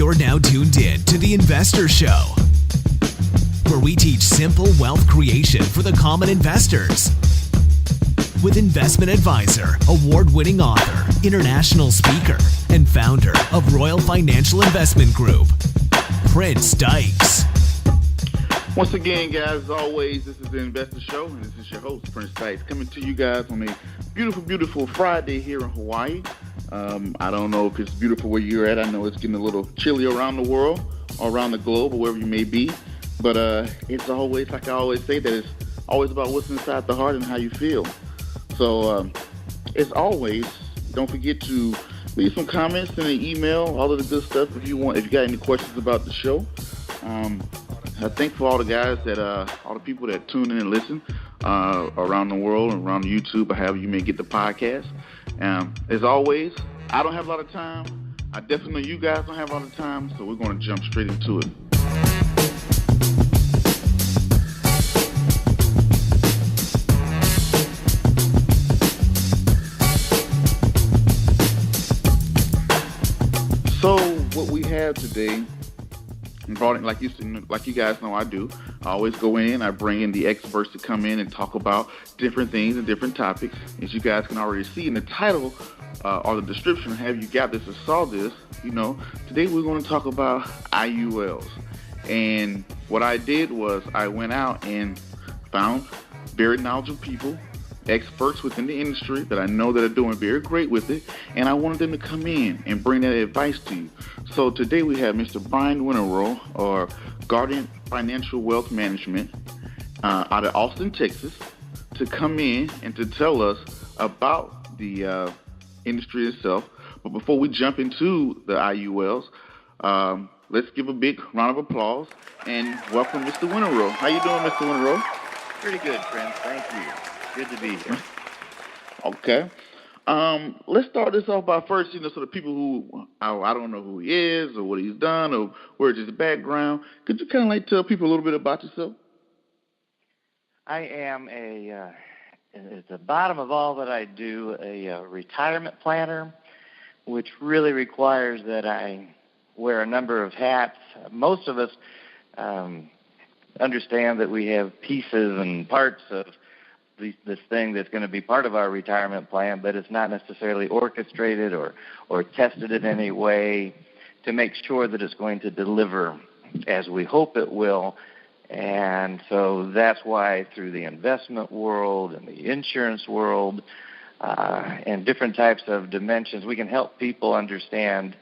You're now tuned in to The Investor Show, where we teach simple wealth creation for the common investors. With investment advisor, award-winning author, international speaker, and founder of Royal Financial Investment Group, Prince Dykes. Once again, guys, as always, this is The Investor Show, and this is your host, Prince Dykes, coming to you guys on a beautiful, beautiful Friday here in Hawaii. I don't know if it's beautiful where you're at. I know it's getting a little chilly around the world, or around the globe, or wherever you may be. But it's always, like I always say, that it's always about what's inside the heart and how you feel. So, as always, don't forget to leave some comments and an email, all of the good stuff if you got any questions about the show. I thank for all the guys all the people that tune in and listen around the world and around YouTube or however you may get the podcast. As always, I don't have a lot of time. I definitely know you guys don't have a lot of time, so we're going to jump straight into it. So what we have today, like you guys know I do, I always go in, I bring in the experts to come in and talk about different things and different topics. As you guys can already see in the title or the description, have you got this or saw this, today we're going to talk about IULs. And what I did was I went out and found very knowledgeable people, experts within the industry that I know that are doing very great with it, and I wanted them to come in and bring that advice to you. So today we have Mr. Brian Winterowd, or Guardian Financial Wealth Management, out of Austin, Texas, to come in and to tell us about the industry itself. But before we jump into the IULs, let's give a big round of applause and welcome Mr. Winterowd. How you doing, Mr. Winterowd? Pretty good, Prince. Thank you. Good to be here. Okay. Let's start this off by first, so the people who, I don't know who he is or what he's done or where's his background. Could you kind of tell people a little bit about yourself? I am at the bottom of all that I do, a retirement planner, which really requires that I wear a number of hats. Most of us understand that we have pieces and parts of this thing that's going to be part of our retirement plan, but it's not necessarily orchestrated or tested in any way to make sure that it's going to deliver as we hope it will. And so that's why through the investment world and the insurance world and different types of dimensions, we can help people understand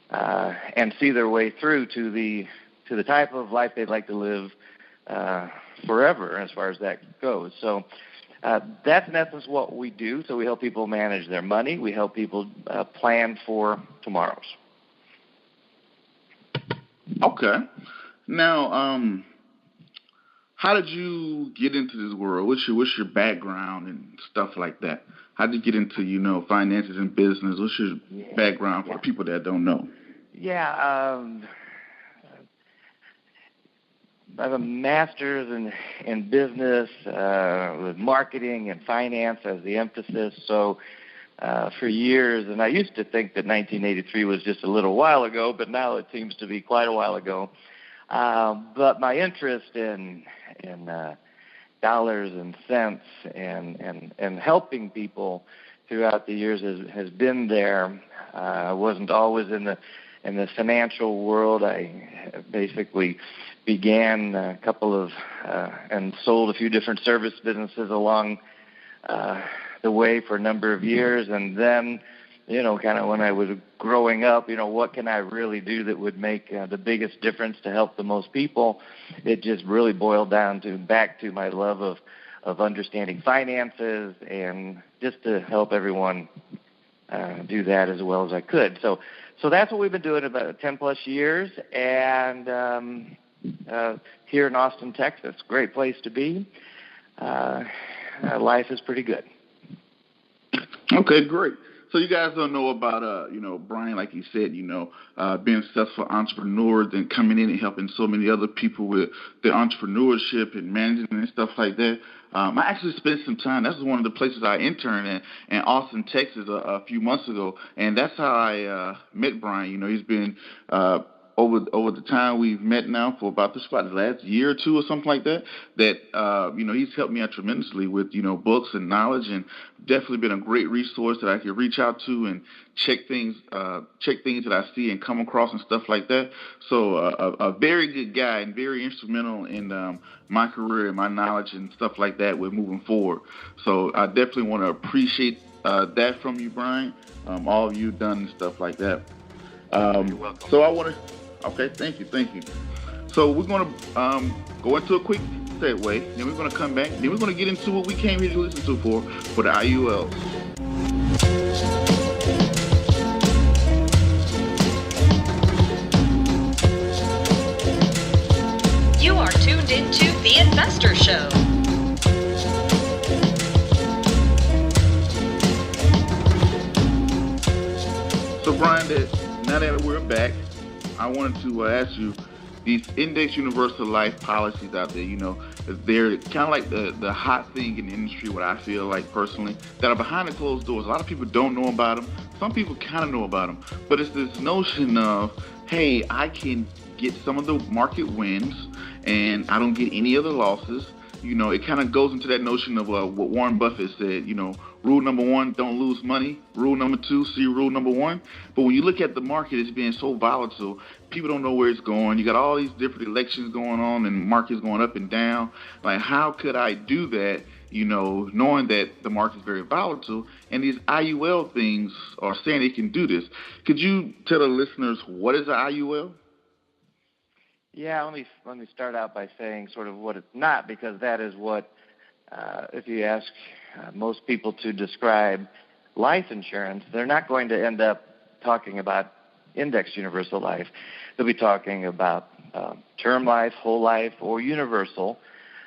and see their way through to the type of life they'd like to live forever as far as that goes. So that's in essence what we do. So we help people manage their money. We help people plan for tomorrows. Okay. Now, how did you get into this world? What's your background and stuff like that? How did you get into, finances and business? What's your background for people that don't know? I have a master's in business with marketing and finance as the emphasis. So for years, and I used to think that 1983 was just a little while ago, but now it seems to be quite a while ago. But my interest in dollars and cents and helping people throughout the years has been there. I wasn't always in the financial world. I basically began a couple of and sold a few different service businesses along the way for a number of years. And then, kind of when I was growing up, what can I really do that would make the biggest difference to help the most people? It just really boiled down back to my love of understanding finances and just to help everyone do that as well as I could. So that's what we've been doing about 10 plus years, and here in Austin, Texas, great place to be. Life is pretty good. Okay, great. So you guys don't know about, Brian, like you said, being successful entrepreneurs and coming in and helping so many other people with their entrepreneurship and managing and stuff like that. I actually spent some time. That's one of the places I interned in Austin, Texas, a few months ago, and that's how I met Brian. He's been over the time we've met now for about the last year or two or something like that, he's helped me out tremendously with, books and knowledge, and definitely been a great resource that I can reach out to and check things that I see and come across and stuff like that. So a very good guy and very instrumental in my career and my knowledge and stuff like that with moving forward. So I definitely want to appreciate that from you, Brian, all of you done and stuff like that. You're welcome. So I want to. Okay, thank you. So we're going to go into a quick segue, then we're going to come back, then we're going to get into what we came here to listen to for the IULs. You are tuned into The Investor Show. So Brian, now that we're back, I wanted to ask you, these index universal life policies out there, they're kind of like the hot thing in the industry, what I feel like personally, that are behind the closed doors. A lot of people don't know about them. Some people kind of know about them. But it's this notion of, hey, I can get some of the market wins and I don't get any other losses. It kind of goes into that notion of what Warren Buffett said, rule number 1, don't lose money. Rule number 2, see rule number 1. But when you look at the market, it's being so volatile, people don't know where it's going. You got all these different elections going on and markets going up and down. Like, how could I do that, knowing that the market's very volatile and these IUL things are saying they can do this? Could you tell the listeners what is an IUL? Yeah, let me start out by saying sort of what it's not, because that is what, if you ask most people to describe life insurance, they're not going to end up talking about indexed universal life. They'll be talking about term life, whole life, or universal.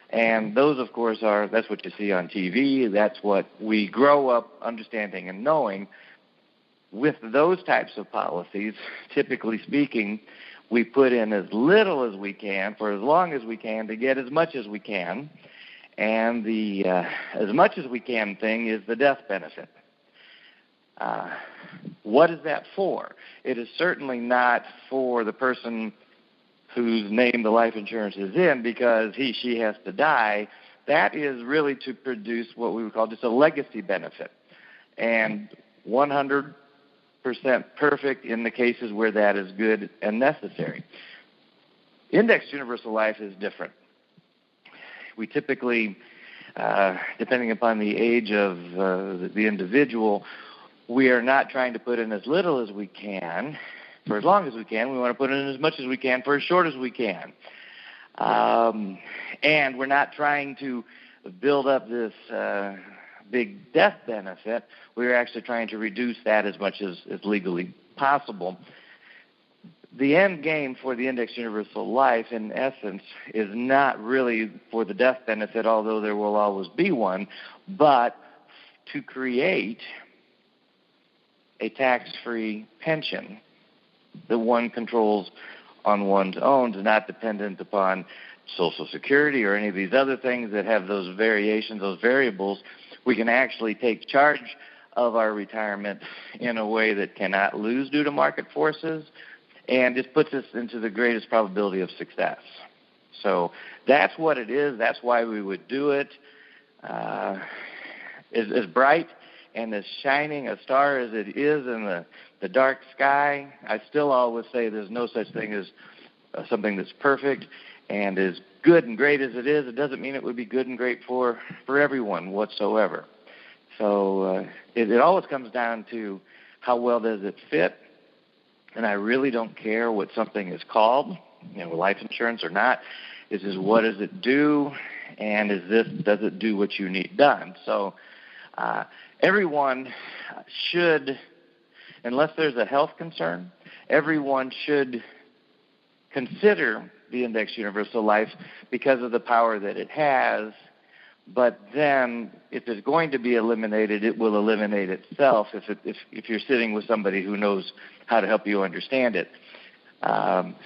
And those, of course, that's what you see on TV. That's what we grow up understanding and knowing. With those types of policies, typically speaking, we put in as little as we can for as long as we can to get as much as we can. And the as much as we can thing is the death benefit. What is that for? It is certainly not for the person whose name the life insurance is in because she has to die. That is really to produce what we would call just a legacy benefit. And 100% perfect in the cases where that is good and necessary. Indexed universal life is different. We typically, depending upon the age of the individual, we are not trying to put in as little as we can for as long as we can. We want to put in as much as we can for as short as we can. And we're not trying to build up this big death benefit. We're actually trying to reduce that as much as legally possible. The end game for the indexed universal life, in essence, is not really for the death benefit, although there will always be one, but to create a tax-free pension that one controls on one's own, is not dependent upon Social Security or any of these other things that have those variations, those variables. We can actually take charge of our retirement in a way that cannot lose due to market forces, and it puts us into the greatest probability of success. So that's what it is. That's why we would do it. As bright and as shining a star as it is in the dark sky, I still always say there's no such thing as something that's perfect. And as good and great as it is, it doesn't mean it would be good and great for everyone whatsoever. So it always comes down to how well does it fit. And I really don't care what something is called, life insurance or not. It's just what does it do, and does it do what you need done? So everyone should, unless there's a health concern, everyone should consider the indexed universal life because of the power that it has. But then, if it's going to be eliminated, it will eliminate itself if you're sitting with somebody who knows how to help you understand it.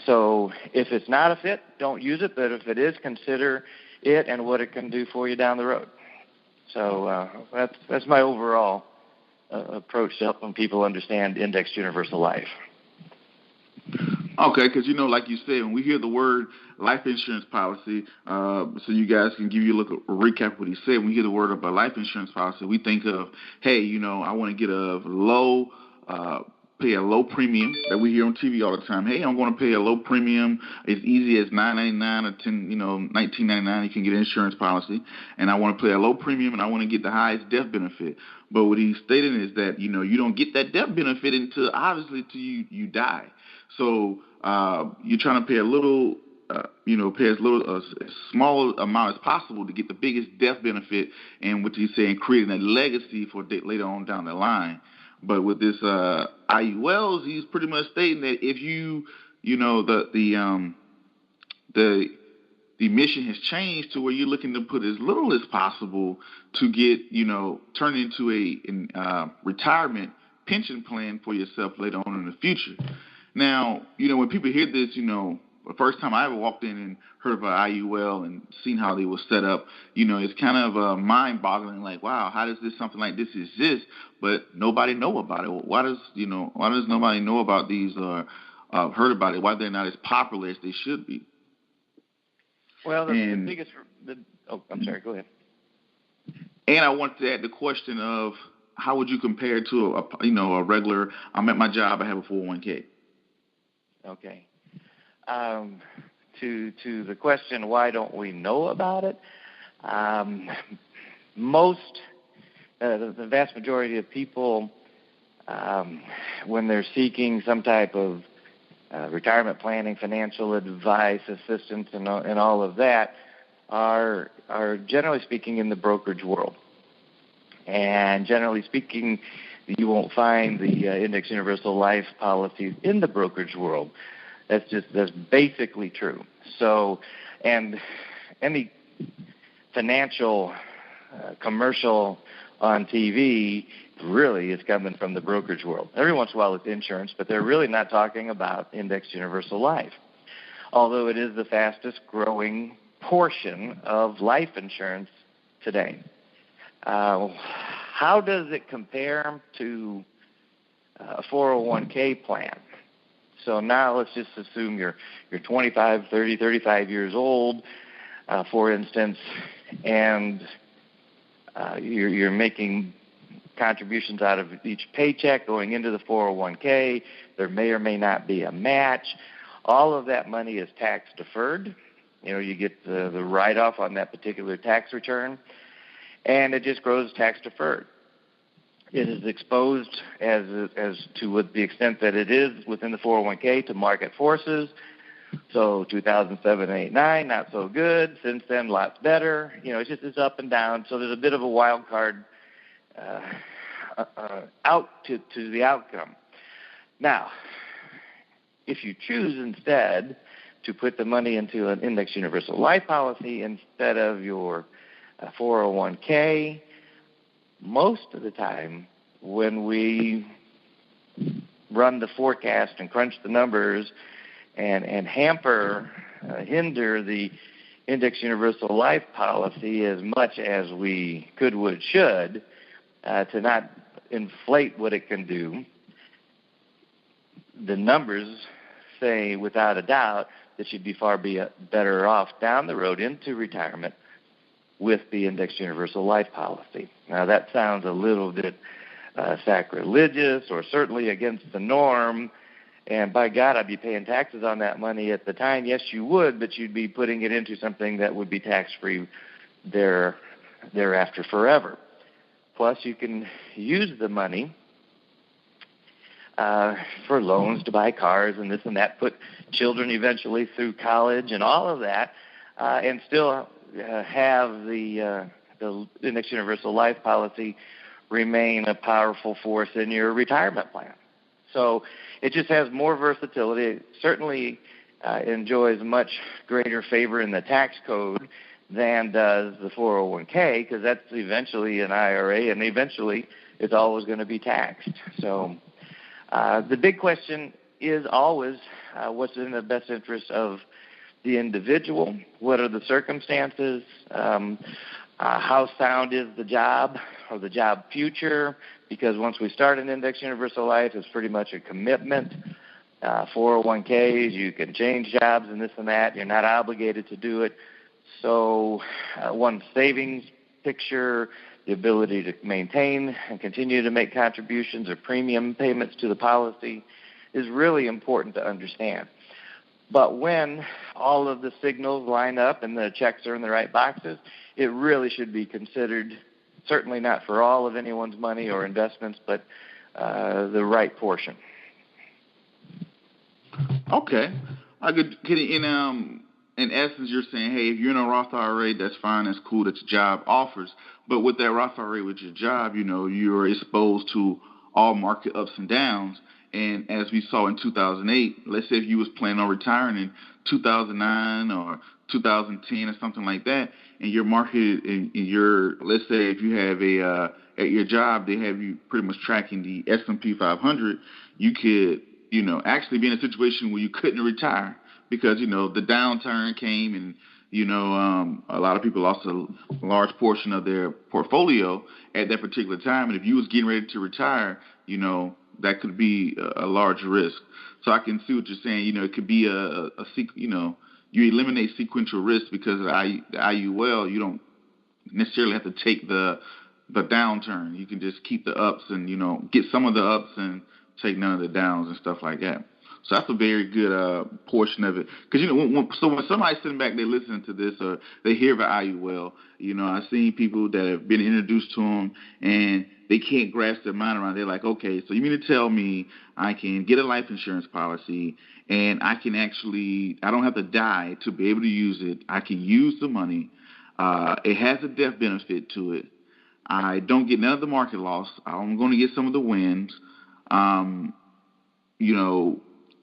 So if it's not a fit, don't use it. But if it is, consider it and what it can do for you down the road. So that's my overall approach to helping people understand indexed universal life. Okay, because like you said, when we hear the word life insurance policy, so you guys can give you a recap of what he said. When we hear the word of a life insurance policy, we think of, hey, I want to get pay a low premium that we hear on TV all the time. Hey, I'm going to pay a low premium. As easy as $9.99 or $19.99. You can get an insurance policy, and I want to pay a low premium, and I want to get the highest death benefit. But what he's stating is that you don't get that death benefit until you die. So you're trying to pay a little, pay as small amount as possible to get the biggest death benefit, and what he's saying, creating a legacy for later on down the line. But with this IULs, he's pretty much stating that if the mission has changed to where you're looking to put as little as possible to get, turn into a retirement pension plan for yourself later on in the future. Now, when people hear this, the first time I ever walked in and heard of an IUL and seen how they were set up, it's kind of mind-boggling. Like, wow, how does something like this exist? But nobody know about it. Why does nobody know about these or heard about it? Why they're not as popular as they should be? Well, the biggest. I'm sorry. Go ahead. And I wanted to add the question of how would you compare it to a regular? I'm at my job. I have a 401k. Okay. To the question, why don't we know about it? The vast majority of people, when they're seeking some type of retirement planning, financial advice, assistance, and all of that, are generally speaking in the brokerage world. And generally speaking, you won't find the index universal life policies in the brokerage world. That's basically true. So, and any financial commercial on TV really is coming from the brokerage world. Every once in a while it's insurance, but they're really not talking about indexed universal life, although it is the fastest growing portion of life insurance today. How does it compare to a 401k plan? So now let's just assume you're 25, 30, 35 years old, for instance, and you're making contributions out of each paycheck going into the 401k. There may or may not be a match. All of that money is tax deferred. You get the write-off on that particular tax return, and it just grows tax deferred. It is exposed as to the extent that it is within the 401k to market forces. So 2007, 8, 9, not so good. Since then, lots better. It's up and down. So there's a bit of a wild card out to the outcome. Now, if you choose instead to put the money into an index universal life policy instead of your 401k, most of the time when we run the forecast and crunch the numbers and hinder the index universal life policy as much as we could, would, should, to not inflate what it can do, the numbers say without a doubt that you'd be far better off down the road into retirement with the indexed universal life policy. Now, that sounds a little bit sacrilegious or certainly against the norm, and by God, I'd be paying taxes on that money at the time. Yes, you would, but you'd be putting it into something that would be tax-free thereafter forever. Plus, you can use the money for loans to buy cars and this and that, put children eventually through college and all of that, and still have the index universal life policy remain a powerful force in your retirement plan. So it just has more versatility. It certainly enjoys much greater favor in the tax code than does the 401k, because that's eventually an IRA, and eventually it's always going to be taxed. So the big question is always what's in the best interest of the individual, what are the circumstances, how sound is the job or the job future, because once we start an index universal life, it's pretty much a commitment. 401ks, you can change jobs and this and that. You're not obligated to do it. So one's savings picture, the ability to maintain and continue to make contributions or premium payments to the policy is really important to understand. But when all of the signals line up and the checks are in the right boxes, it really should be considered, certainly not for all of anyone's money or investments, but the right portion. Okay. In essence, you're saying, hey, if you're in a Roth IRA, that's fine, that's cool, that your job offers. But with that Roth IRA, with your job, you're exposed to all market ups and downs. And as we saw in 2008, let's say if you was planning on retiring in 2009 or 2010 or something like that, and your market, let's say if you have at your job, they have you pretty much tracking the S&P 500, you could, actually be in a situation where you couldn't retire because, the downturn came and, a lot of people lost a large portion of their portfolio at that particular time. And if you was getting ready to retire, that could be a large risk. So I can see what you're saying. It could be you eliminate sequential risk because of the IUL. You don't necessarily have to take the downturn. You can just keep the ups and, get some of the ups and take none of the downs and stuff like that. So that's a very good portion of it. Because, when somebody's sitting back, they're listening to this or they hear about IUL, I've seen people that have been introduced to them and they can't grasp their mind around it. They're like, okay, so you mean to tell me I can get a life insurance policy and I don't have to die to be able to use it. I can use the money. It has a death benefit to it. I don't get none of the market loss. I'm going to get some of the wins.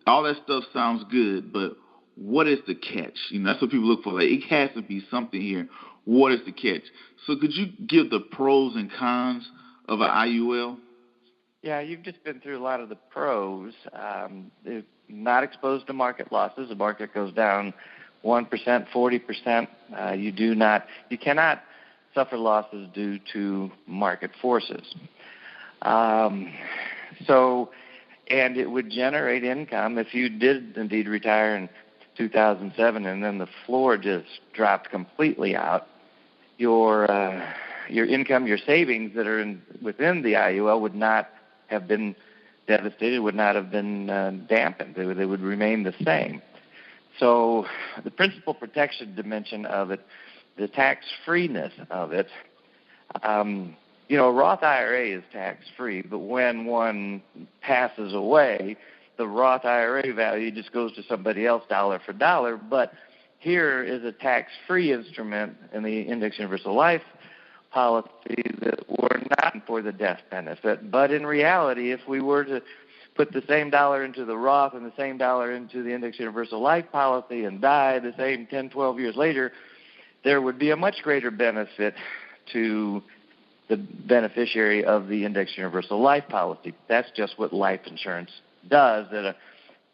All that stuff sounds good, but what is the catch? That's what people look for. Like, it has to be something here. What is the catch? So could you give the pros and cons of an IUL? Yeah, you've just been through a lot of the pros. They're not exposed to market losses. The market goes down 1%, 40%. You cannot suffer losses due to market forces. And it would generate income if you did indeed retire in 2007 and then the floor just dropped completely out. Your income, your savings that are within the IUL would not have been devastated, would not have been dampened. They would remain the same. So the principal protection dimension of it, the tax-freeness of it, a Roth IRA is tax-free, but when one passes away, the Roth IRA value just goes to somebody else dollar for dollar. But here is a tax-free instrument in the Index Universal Life policy that we're not for the death benefit. But in reality, if we were to put the same dollar into the Roth and the same dollar into the Index Universal Life policy and die the same 10, 12 years later, there would be a much greater benefit to the beneficiary of the Index Universal Life policy. That's just what life insurance does that a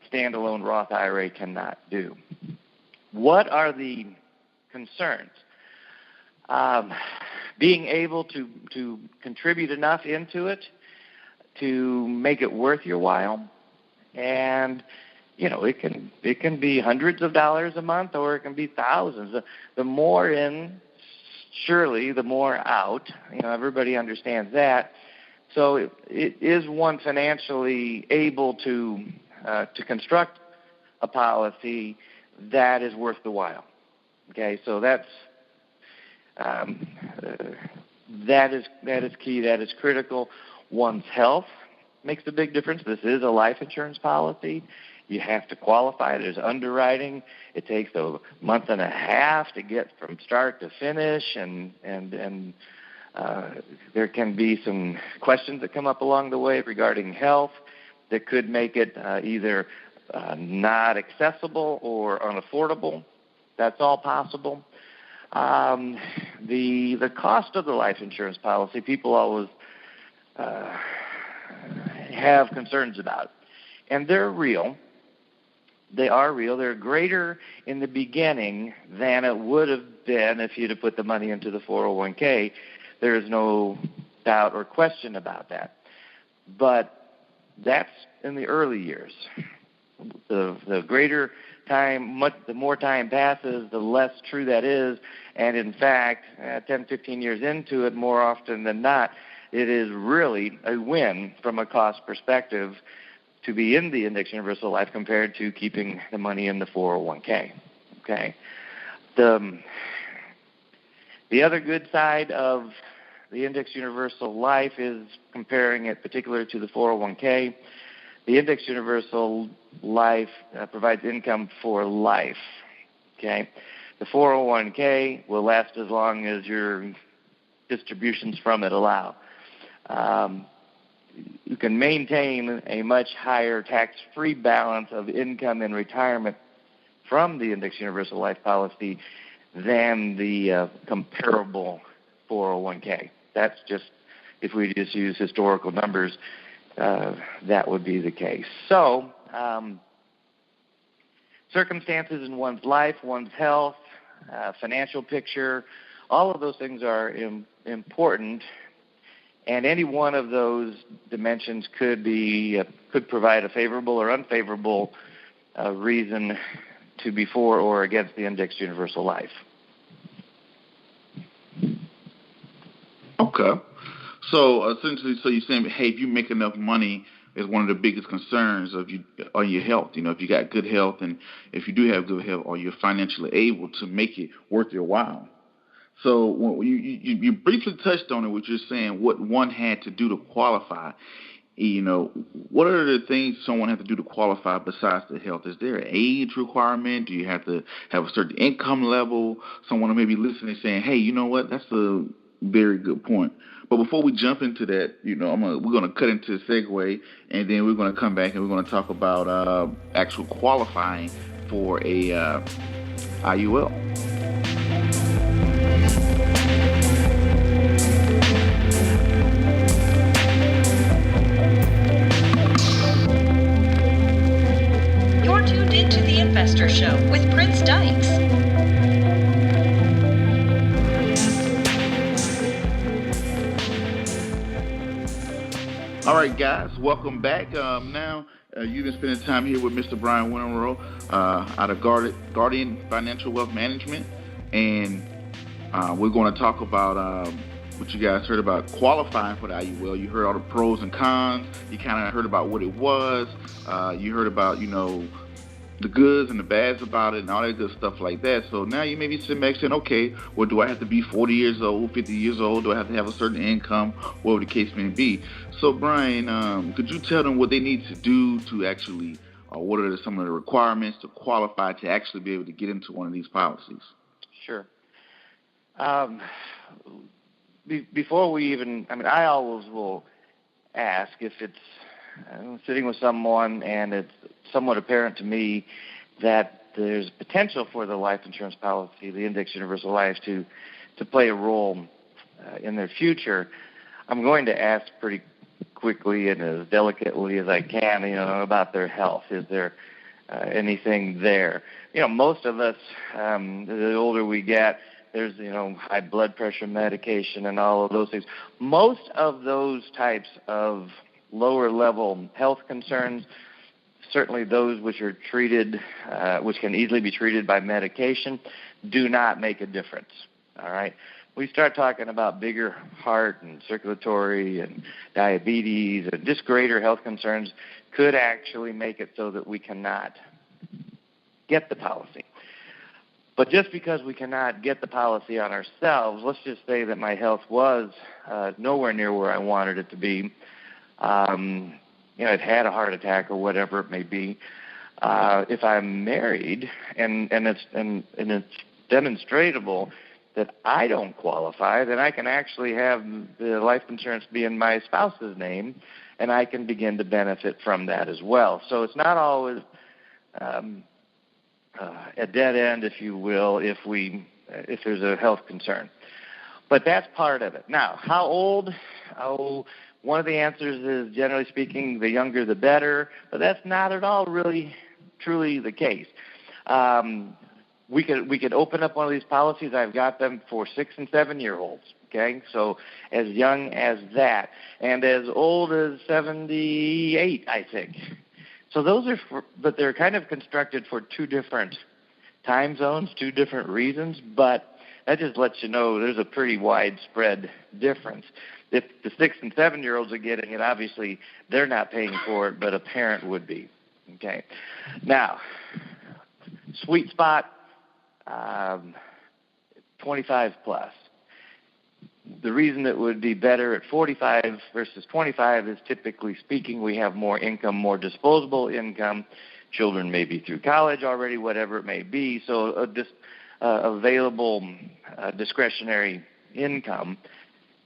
standalone Roth IRA cannot do. What are the concerns? Being able to contribute enough into it to make it worth your while, and it can be hundreds of dollars a month or it can be thousands. The more in, surely the more out. Everybody understands that. So it is one financially able to construct a policy that is worth the while. Okay, so that is key. That is critical. One's health makes a big difference. This is a life insurance policy. You have to qualify. There's underwriting. It takes a month and a half to get from start to finish, and there can be some questions that come up along the way regarding health that could make it either not accessible or unaffordable. That's all possible. The cost of the life insurance policy, people always have concerns about, and they're real. They are real. They're greater in the beginning than it would have been if you'd have put the money into the 401k. There is no doubt or question about that. But that's in the early years. the greater time, the more time passes, the less true that is. And in fact, 10, 15 years into it, more often than not, it is really a win from a cost perspective to be in the Index Universal Life compared to keeping the money in the 401k. Okay. The other good side of the Index Universal Life is comparing it particularly to the 401k. The Index Universal Life provides income for life. Okay. The 401k will last as long as your distributions from it allow. You can maintain a much higher tax-free balance of income in retirement from the Index Universal Life policy than the comparable 401k. That's just, if we just use historical numbers, that would be the case. So, circumstances in one's life, one's health, financial picture, all of those things are important, and any one of those dimensions could provide a favorable or unfavorable reason to be for or against the Indexed Universal Life. Okay. So essentially, you're saying, hey, if you make enough money, is one of the biggest concerns of you on your health. You know, if you got good health, and if you do have good health, or you're financially able to make it worth your while. So you briefly touched on it, what you're saying, what one had to do to qualify. You know, what are the things someone has to do to qualify besides the health? Is there an age requirement? Do you have to have a certain income level? Someone may be listening saying, hey, you know what, that's a very good point. But before we jump into that, you know, we're going to cut into a segue, and then we're going to come back and we're going to talk about actual qualifying for a IUL. You're tuned into The Investor Show with Prince Dykes. All right, guys, welcome back. Now, you've been spending time here with Mr. Brian Winterowd out of Guardian Financial Wealth Management, and we're going to talk about what you guys heard about qualifying for the IUL. You heard all the pros and cons. You kind of heard about what it was. You heard about, you know, the goods and the bads about it and all that good stuff like that. So now you may be sitting back saying, okay, well, do I have to be 40 years old, 50 years old? Do I have to have a certain income, whatever the case may be? So, Brian, could you tell them what they need to do to actually, or what are some of the requirements to qualify to actually be able to get into one of these policies? Sure. Before we even, I always will ask if it's sitting with someone and it's somewhat apparent to me that there's potential for the life insurance policy, the Index Universal Life, to play a role in their future. I'm going to ask pretty quickly and as delicately as I can, you know, about their health. Is there anything there? You know, most of us, the older we get, there's, you know, high blood pressure medication and all of those things. Most of those types of lower level health concerns, certainly those which are treated, which can easily be treated by medication, do not make a difference. All right. We start talking about bigger heart and circulatory and diabetes and just greater health concerns could actually make it so that we cannot get the policy. But just because we cannot get the policy on ourselves, let's just say that my health was nowhere near where I wanted it to be. You know, I'd had a heart attack or whatever it may be. If I'm married and it's demonstrable that I don't qualify, then I can actually have the life insurance be in my spouse's name, and I can begin to benefit from that as well. So it's not always a dead end, if you will, if there's a health concern. But that's part of it. Now, how old? One of the answers is, generally speaking, the younger the better, but that's not at all really truly the case. We could open up one of these policies. I've got them for 6 and 7 year olds. Okay, so as young as that, and as old as 78, I think. So those are, but they're kind of constructed for two different time zones, two different reasons, but that just lets you know there's a pretty widespread difference. If the 6 and 7-year-olds are getting it, obviously they're not paying for it, but a parent would be. Okay. Now, sweet spot, 25 plus. The reason it would be better at 45 versus 25 is, typically speaking, we have more income, more disposable income. Children may be through college already, whatever it may be. So available discretionary income,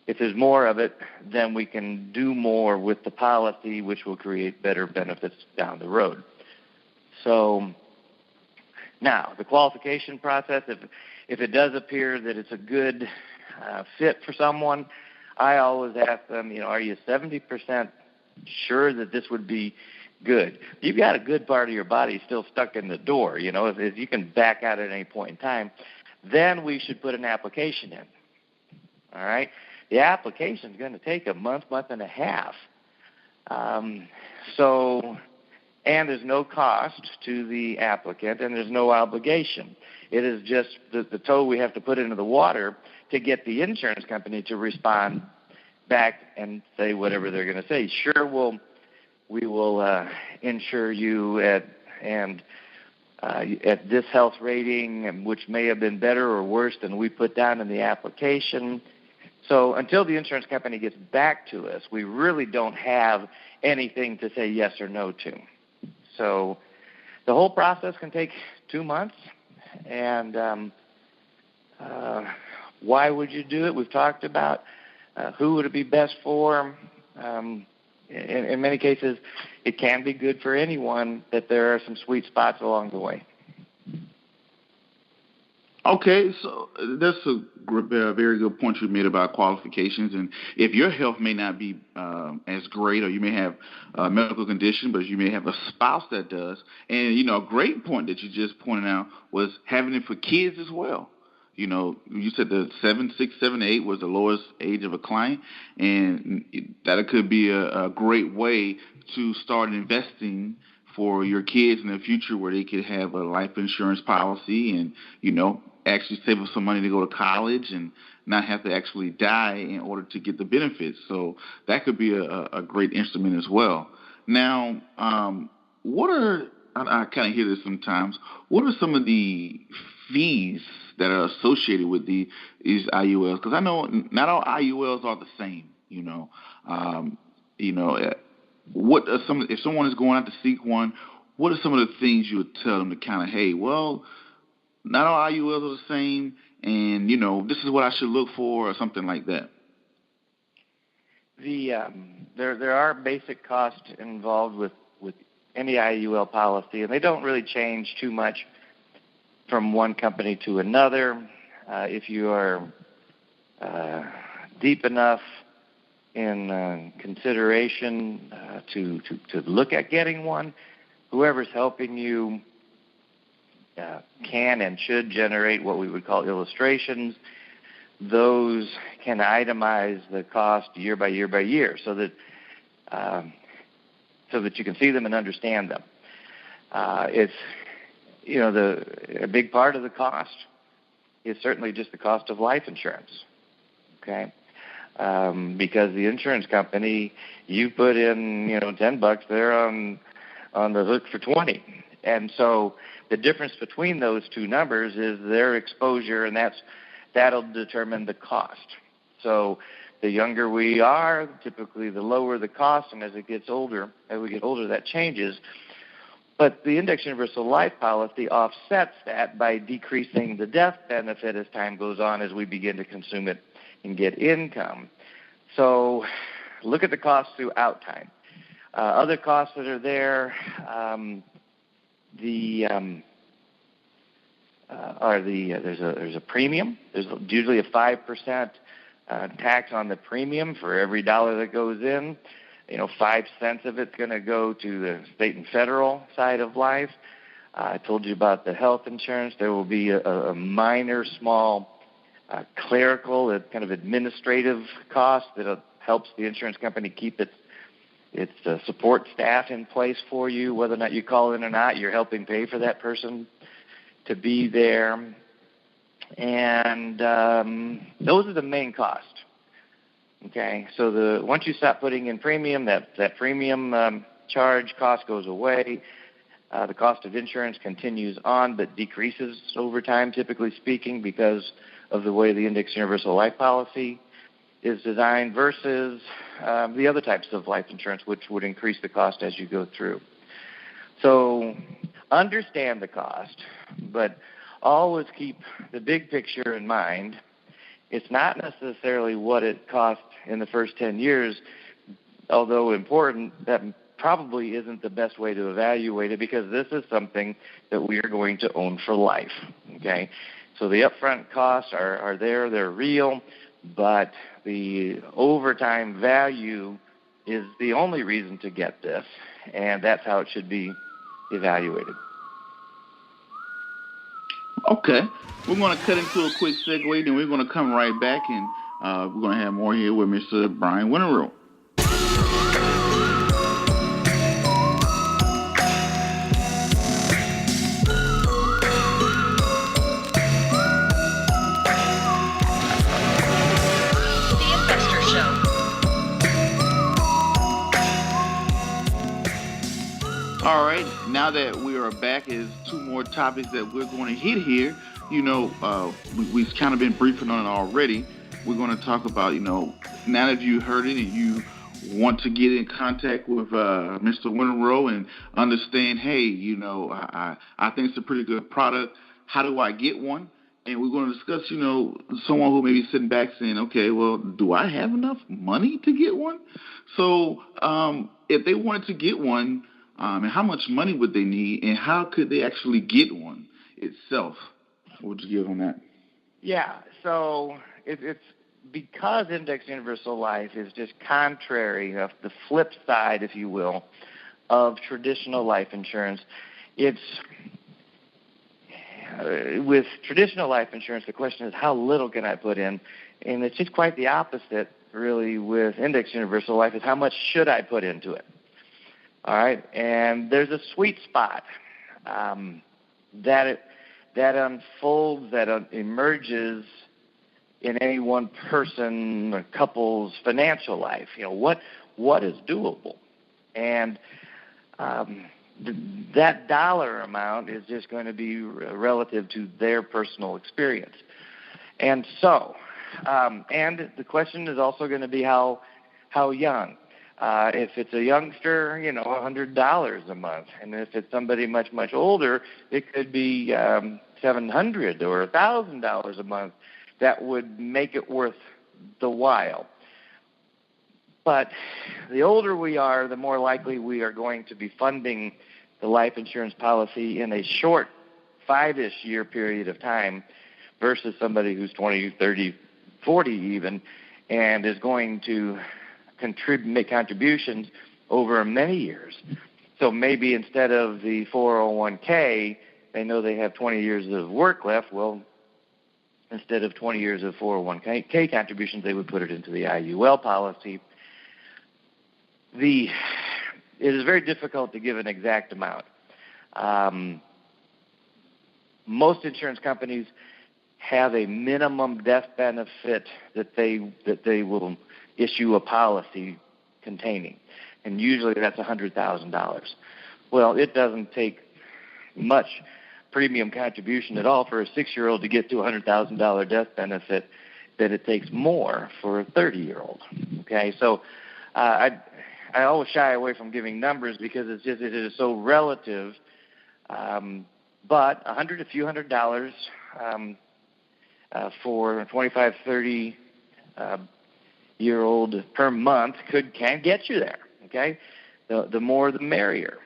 if there's more of it, then we can do more with the policy, which will create better benefits down the road. So now, the qualification process, if it does appear that it's a good fit for someone, I always ask them, are you 70% sure that this would be good? You've got a good part of your body still stuck in the door, if you can back out at any point in time, then we should put an application in. All right? The application is going to take a month and a half. And there's no cost to the applicant, and there's no obligation. It is just the toe we have to put into the water to get the insurance company to respond back and say whatever they're going to say. Sure, we will insure you at this health rating, which may have been better or worse than we put down in the application. So until the insurance company gets back to us, we really don't have anything to say yes or no to. So the whole process can take 2 months. And why would you do it? We've talked about who would it be best for. In many cases, it can be good for anyone, that there are some sweet spots along the way. Okay, so that's a very good point you made about qualifications. And if your health may not be as great, or you may have a medical condition, but you may have a spouse that does. And, a great point that you just pointed out was having it for kids as well. You said the 7, 6, 7, 8 was the lowest age of a client, and that could be a great way to start investing for your kids in the future, where they could have a life insurance policy and, actually save up some money to go to college and not have to actually die in order to get the benefits. So that could be a great instrument as well. Now, I kind of hear this sometimes, what are some of the fees that are associated with these IULs? Because I know not all IULs are the same, what are if someone is going out to seek one, what are some of the things you would tell them to kind of, hey, well, not all IULs are the same, and, this is what I should look for, or something like that? There are basic costs involved with any IUL policy, and they don't really change too much from one company to another. If you are deep enough in consideration to look at getting one, whoever's helping you can and should generate what we would call illustrations. Those can itemize the cost year by year by year, so that you can see them and understand them. It's a big part of the cost is certainly just the cost of life insurance. Okay. Because the insurance company, you put in, $10, they're on the hook for 20. And so the difference between those two numbers is their exposure, and that'll determine the cost. So the younger we are, typically the lower the cost, and as we get older, that changes. But the Index Universal Life policy offsets that by decreasing the death benefit as time goes on, as we begin to consume it and get income. So look at the costs throughout time. Other costs that are there, there's a premium. There's usually a 5% tax on the premium for every dollar that goes in. 5 cents of it's going to go to the state and federal side of life. I told you about the health insurance. There will be a minor, small clerical, kind of administrative cost that helps the insurance company keep its It's the support staff in place for you, whether or not you call in or not. You're helping pay for that person to be there. And those are the main costs. Okay, so once you stop putting in premium, that premium charge cost goes away. The cost of insurance continues on but decreases over time, typically speaking, because of the way the Index Universal Life Policy is designed versus the other types of life insurance, which would increase the cost as you go through. So understand the cost, but always keep the big picture in mind. It's not necessarily what it costs in the first 10 years, although important. That probably isn't the best way to evaluate it, because this is something that we are going to own for life. Okay, so the upfront costs are there, they're real, but the overtime value is the only reason to get this, and that's how it should be evaluated. Okay, we're going to cut into a quick segue, then we're going to come right back, and we're going to have more here with Mr. Brian Winterowd. All right, now that we are back, is two more topics that we're going to hit here. You know, we've kind of been briefing on it already. We're going to talk about, you know, now that you heard it and you want to get in contact with Mr. Winterowd and understand, hey, you know, I think it's a pretty good product. How do I get one? And we're going to discuss, you know, someone who may be sitting back saying, okay, well, do I have enough money to get one? So if they wanted to get one, and how much money would they need, and how could they actually get one itself? What would you give on that? Yeah, so it's because Index Universal Life is just contrary of the flip side, if you will, of traditional life insurance. It's with traditional life insurance, the question is how little can I put in, and it's just quite the opposite, really, with Index Universal Life, is how much should I put into it. All right, and there's a sweet spot that unfolds, that emerges in any one person or couple's financial life. You know, what is doable, and that dollar amount is just going to be relative to their personal experience. And so, and the question is also going to be how young. If it's a youngster, you know, $100 a month. And if it's somebody much, much older, it could be $700 or $1,000 a month. That would make it worth the while. But the older we are, the more likely we are going to be funding the life insurance policy in a short 5-ish year period of time versus somebody who's 20, 30, 40 even, and is going to make contributions over many years. So maybe instead of the 401k, they know they have 20 years of work left. Well, instead of 20 years of 401k contributions, they would put it into the IUL policy. It is very difficult to give an exact amount. Most insurance companies have a minimum death benefit that they will issue a policy containing, and usually that's $100,000. Well, it doesn't take much premium contribution at all for a 6-year-old to get to a $100,000 death benefit that it takes more for a 30-year-old. Okay, so I always shy away from giving numbers because it is so relative. But a few hundred dollars for a 25, 30 year old per month can get you there. Okay, the more the merrier.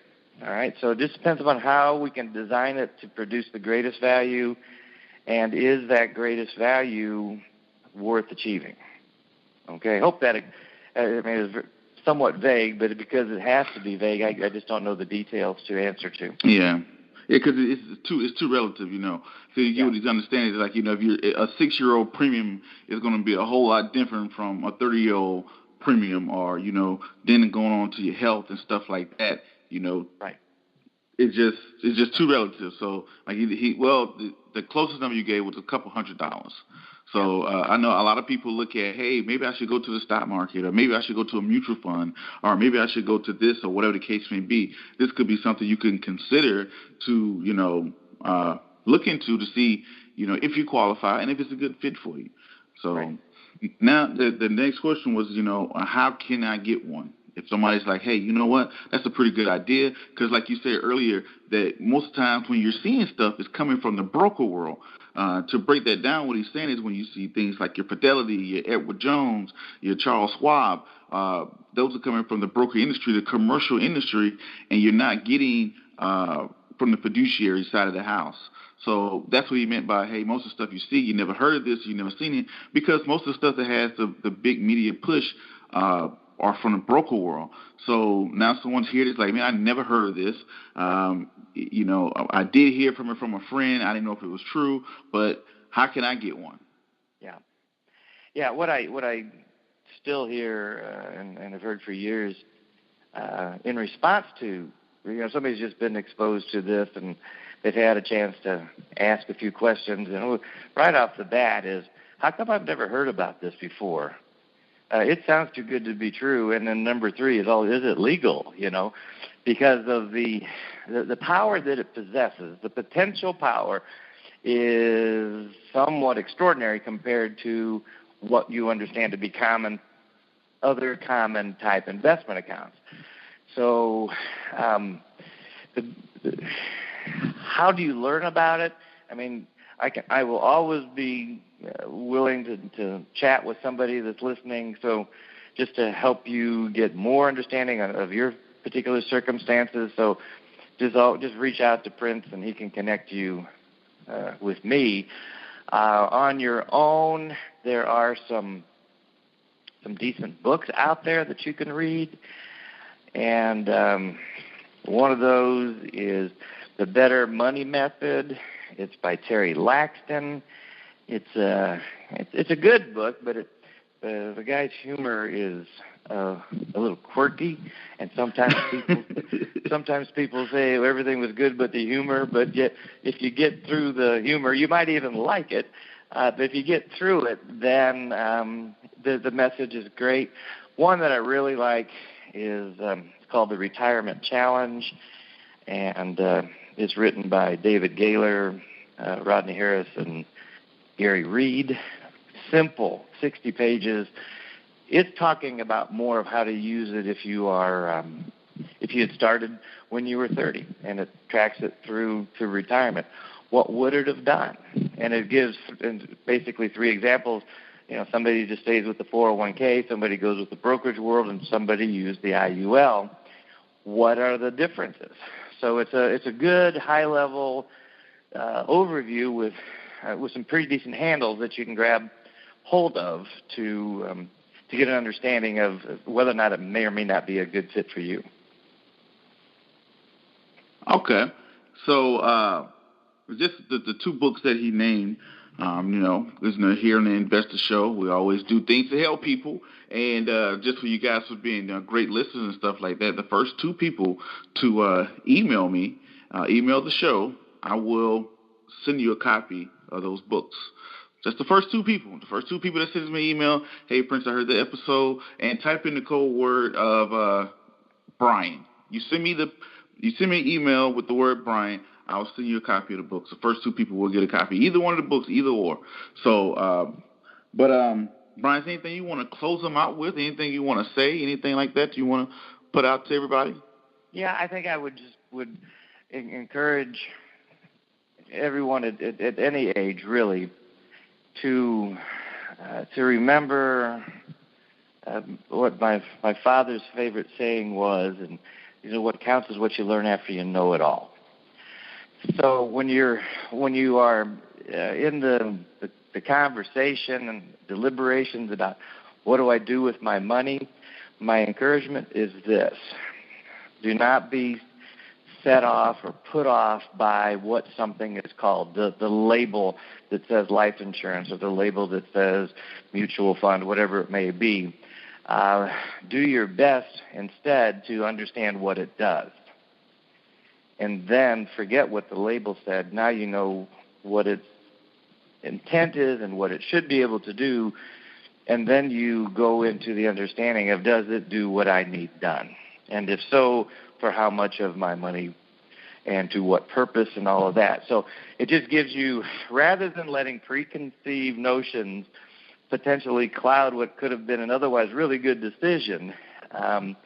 All right, so it just depends upon how we can design it to produce the greatest value, and is that greatest value worth achieving? Okay, I hope that is somewhat vague, but because it has to be vague, I just don't know the details to answer to. Yeah, because it's too relative, you know. So you get what he's understanding is, like, you know, if you're a 6-year-old premium is going to be a whole lot different from a 30-year-old premium, or then going on to your health and stuff like that. Right. It's just too relative. So like the closest number you gave was a couple $100. So I know a lot of people look at, hey, maybe I should go to the stock market, or maybe I should go to a mutual fund, or maybe I should go to this, or whatever the case may be. This could be something you can consider to look into to see if you qualify and if it's a good fit for you. So right. Now the next question was how can I get one? If somebody's like, hey, you know what, that's a pretty good idea, because like you said earlier, that most times when you're seeing stuff, it's coming from the broker world. To break that down, what he's saying is when you see things like your Fidelity, your Edward Jones, your Charles Schwab, those are coming from the broker industry, the commercial industry, and you're not getting from the fiduciary side of the house. So that's what he meant by, hey, most of the stuff you see, you never heard of this, you never seen it, because most of the stuff that has the big media push are from the broker world. So now someone's here that's like, man, I never heard of this. I did hear from it from a friend. I didn't know if it was true, but how can I get one? Yeah. What I still hear and have heard for years in response to, somebody's just been exposed to this and they've had a chance to ask a few questions, and right off the bat is, how come I've never heard about this before? It sounds too good to be true. And then number 3 is, is it legal? Because of the power that it possesses, the potential power is somewhat extraordinary compared to what you understand to be other common type investment accounts. So, how do you learn about it? I mean, I will always be willing to chat with somebody that's listening, so just to help you get more understanding of your particular circumstances. So just reach out to Prince, and he can connect you with me. On your own, there are some decent books out there that you can read, and one of those is The Better Money Method. It's by Terry Laxton. It's a good book, but the guy's humor is a little quirky, and sometimes people say everything was good but the humor. But yet, if you get through the humor, you might even like it. But if you get through it, then the message is great. One that I really like is called The Retirement Challenge, and it's written by David Gaylor, Rodney Harris, and Gary Reed. Simple, 60 pages. It's talking about more of how to use it if you had started when you were 30, and it tracks it through to retirement. What would it have done? And it gives basically 3 examples. Somebody just stays with the 401k, somebody goes with the brokerage world, and somebody used the IUL. What are the differences? So it's a good high-level overview with some pretty decent handles that you can grab hold of to get an understanding of whether or not it may or may not be a good fit for you. Okay. So just the 2 books that he named, here on the Investor Show, we always do things to help people. And just for you guys for being great listeners and stuff like that, the first 2 people to email me, email the show, I will send you a copy of those books. Just the first 2 people. The first 2 people that sends me an email, hey, Prince, I heard the episode, and type in the code word of Brian. You send me an email with the word Brian, I'll send you a copy of the books. The first 2 people will get a copy. Either one of the books, either or. So, Brian, is anything you want to close them out with? Anything you want to say? Anything like that you want to put out to everybody? Yeah, I think I would encourage everyone at any age, really, to remember what my father's favorite saying was, and what counts is what you learn after you know it all. So when you are in the conversation and deliberations about what do I do with my money, my encouragement is this: do not be set off or put off by what something is called, the label that says life insurance or the label that says mutual fund, whatever it may be. do your best instead to understand what it does. And then forget what the label said. Now you know what its intent is and what it should be able to do. And then you go into the understanding of, does it do what I need done? And if so, for how much of my money and to what purpose and all of that. So it just gives you, rather than letting preconceived notions potentially cloud what could have been an otherwise really good decision, I'm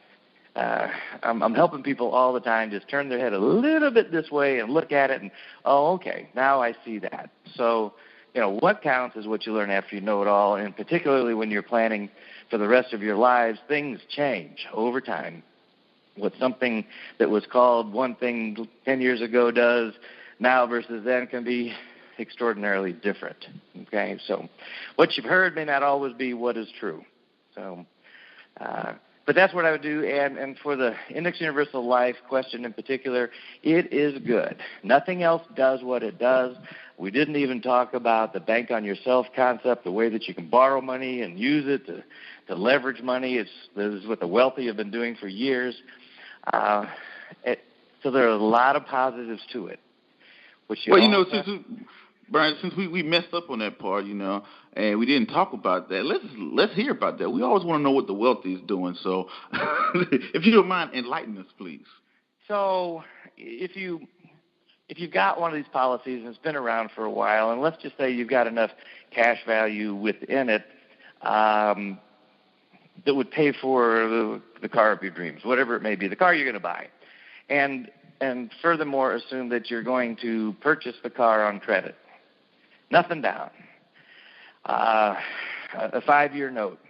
helping people all the time just turn their head a little bit this way and look at it and, oh, okay, now I see that. So, what counts is what you learn after you know it all, and particularly when you're planning for the rest of your lives, things change over time. What something that was called one thing 10 years ago does now versus then can be extraordinarily different. Okay, so what you've heard may not always be what is true. So, but that's what I would do. And for the Index Universal Life question in particular, it is good. Nothing else does what it does. We didn't even talk about the bank on yourself concept, the way that you can borrow money and use it to leverage money. This is what the wealthy have been doing for years. So there are a lot of positives to it. Brian, since we messed up on that part, and we didn't talk about that, let's hear about that. We always want to know what the wealthy is doing. So, if you don't mind, enlighten us, please. So, if you've got one of these policies and it's been around for a while, and let's just say you've got enough cash value within it that would pay for the car of your dreams, whatever it may be, the car you're going to buy. And furthermore, assume that you're going to purchase the car on credit. Nothing down. A 5-year note.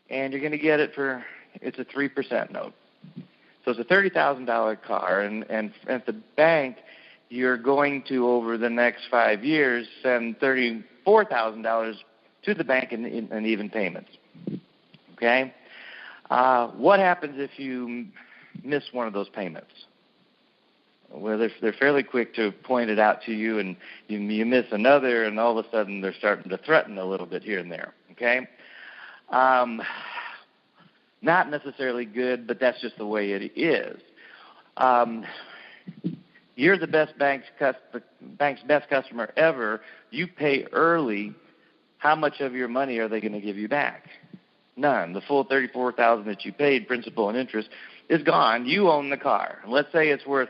And you're going to get it it's a 3% note. So it's a $30,000 car. And at the bank, you're going to, over the next 5 years, send $34,000 to the bank in even payments. Okay? What happens if you miss one of those payments? Well, they're fairly quick to point it out to you, and you miss another, and all of a sudden they're starting to threaten a little bit here and there. Okay? Not necessarily good, but that's just the way it is. You're the bank's best customer ever. You pay early. How much of your money are they going to give you back? None. The full $34,000 that you paid, principal and interest, is gone. You own the car. Let's say it's worth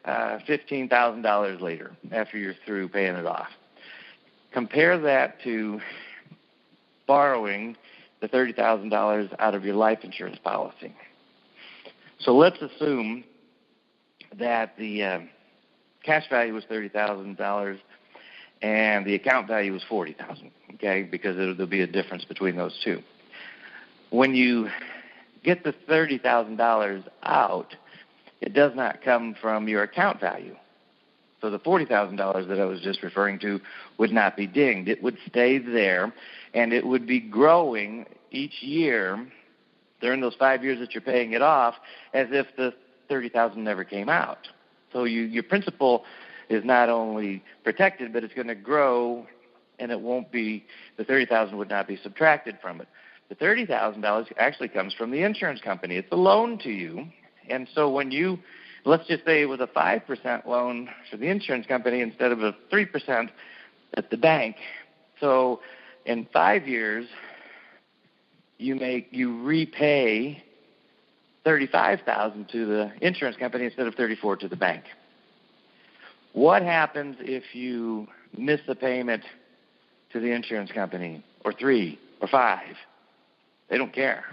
$15,000 later after you're through paying it off. Compare that to borrowing the $30,000 out of your life insurance policy. So let's assume that the cash value was $30,000 and the account value was $40,000. Okay, because there'll be a difference between those two. When you get the $30,000 out, it does not come from your account value. So the $40,000 that I was just referring to would not be dinged. It would stay there, and it would be growing each year during those 5 years that you're paying it off as if the $30,000 never came out. So your principal is not only protected, but it's going to grow, and it won't be, the $30,000 would not be subtracted from it. The $30,000 actually comes from the insurance company. It's a loan to you. And so when let's just say it was a 5% loan for the insurance company instead of a 3% at the bank. So in 5 years, you repay $35,000 to the insurance company instead of $34,000 to the bank. What happens if you miss a payment to the insurance company, or 3 or 5? They don't care.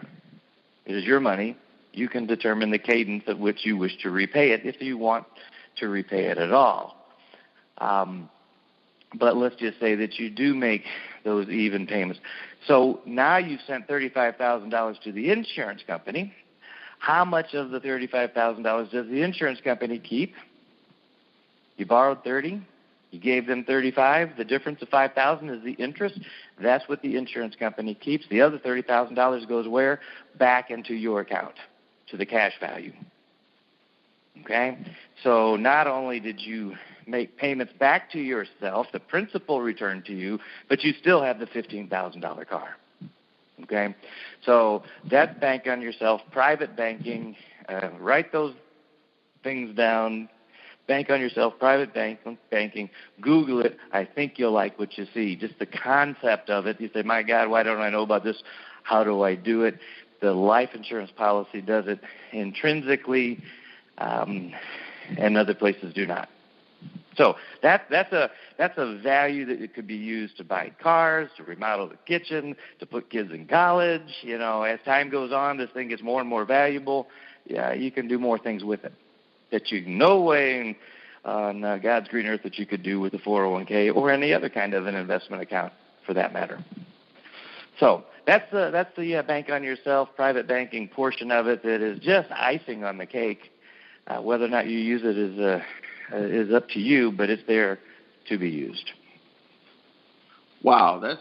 It is your money. You can determine the cadence at which you wish to repay it, if you want to repay it at all. But let's just say that you do make those even payments. So now you've sent $35,000 to the insurance company. How much of the $35,000 does the insurance company keep? You borrowed $30,000. You gave them $35,000. The difference of $5,000 is the interest. That's what the insurance company keeps. The other $30,000 goes where? Back into your account, to the cash value. Okay? So not only did you make payments back to yourself, the principal returned to you, but you still have the $15,000 car. Okay, so that's bank on yourself, private banking. Write those things down. Bank on yourself, private banking. Google it. I think you'll like what you see. Just the concept of it. You say, my God, why don't I know about this? How do I do it? The life insurance policy does it intrinsically, and other places do not. So that's a value that it could be used to buy cars, to remodel the kitchen, to put kids in college. You know, as time goes on, this thing gets more and more valuable. Yeah, you can do more things with it that you no way on God's green earth that you could do with a 401k or any other kind of an investment account, for that matter. So that's the bank on yourself, private banking portion of it that is just icing on the cake. Whether or not you use it is up to you, but it's there to be used. Wow, that's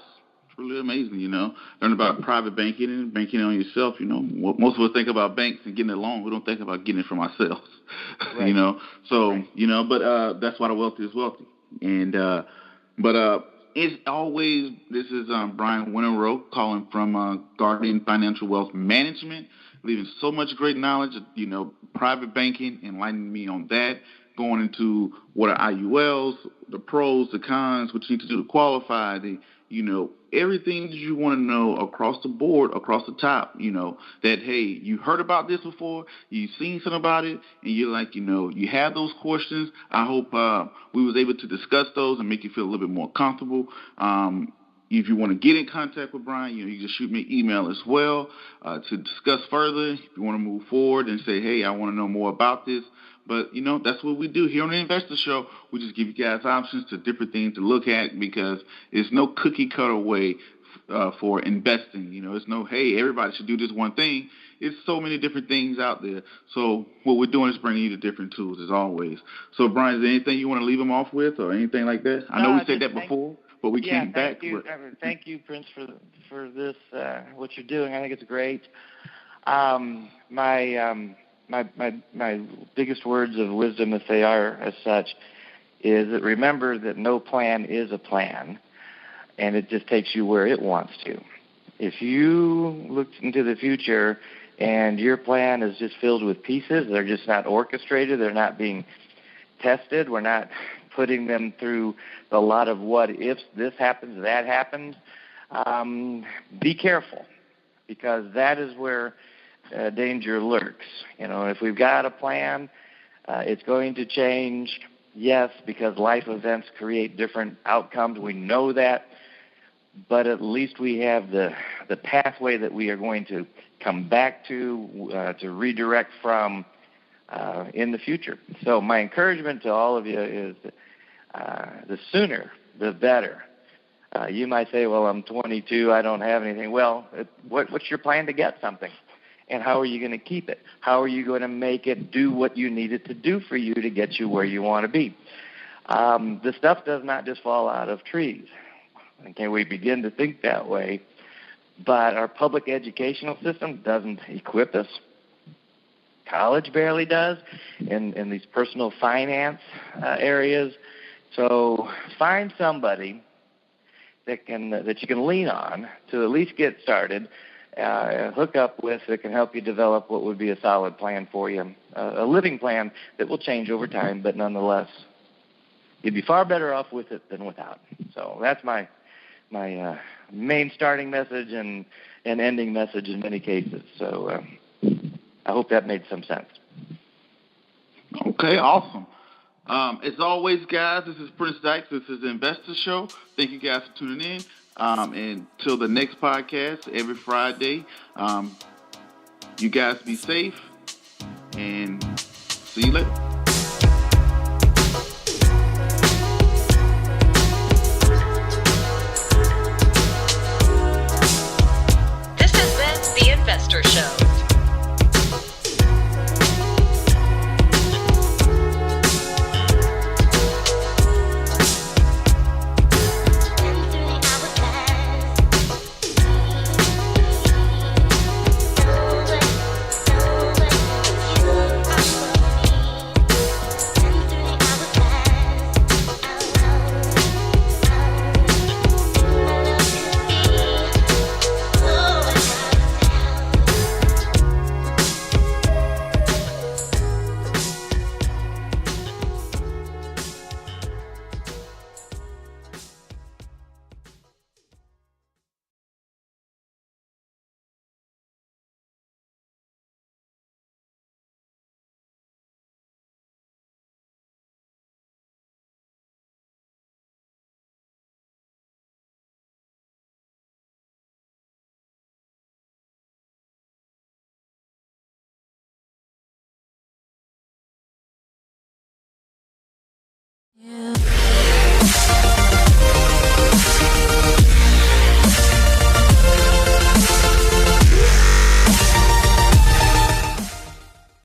really amazing, you know. Learn about private banking and banking on yourself, you know. Most of us think about banks and getting a loan. We don't think about getting it from ourselves, right. You know. So, right. You know, but that's why the wealthy is wealthy. And it's always, this is Brian Winterowd calling from Guardian Financial Wealth Management, leaving so much great knowledge, you know, private banking, enlightening me on that, going into what are IULs, the pros, the cons, what you need to do to qualify, you know, everything that you want to know across the board, across the top, you know, that, hey, you heard about this before, you've seen something about it, and you're like, you know, you have those questions. I hope we was able to discuss those and make you feel a little bit more comfortable. If you want to get in contact with Brian, you know, you just shoot me an email as well to discuss further. If you want to move forward and say, hey, I want to know more about this. But, you know, that's what we do here on the Investor Show. We just give you guys options to different things to look at because there's no cookie-cutter way for investing. You know, it's no, hey, everybody should do this one thing. It's so many different things out there. So what we're doing is bringing you the different tools as always. So, Brian, is there anything you want to leave them off with or anything like that? I know we said that before, but we came back. Thank you, Prince, for this, what you're doing. I think it's great. My biggest words of wisdom, if they are as such, is that remember that no plan is a plan, and it just takes you where it wants to. If you look into the future and your plan is just filled with pieces, they're just not orchestrated, they're not being tested, we're not putting them through a lot of what ifs, this happens, that happens, be careful, because that is where danger lurks. You know, if we've got a plan, it's going to change, yes, because life events create different outcomes. We know that, but at least we have the pathway that we are going to come back to redirect from in the future. So my encouragement to all of you is the sooner, the better. You might say, well, I'm 22, I don't have anything. Well, what's your plan to get something? And how are you going to keep it? How are you going to make it do what you need it to do for you to get you where you want to be? The stuff does not just fall out of trees. Okay, we begin to think that way, but our public educational system doesn't equip us. College barely does in these personal finance areas. So find somebody that you can lean on to at least get started. Hook up with that can help you develop what would be a solid plan for you, a living plan that will change over time, but nonetheless, you'd be far better off with it than without. So that's my main starting message and ending message in many cases. So I hope that made some sense. Okay, awesome. As always, guys, this is Prince Dykes. This is the Investor Show. Thank you guys for tuning in. And till the next podcast every Friday, you guys be safe and see you later. This has been The Investor Show.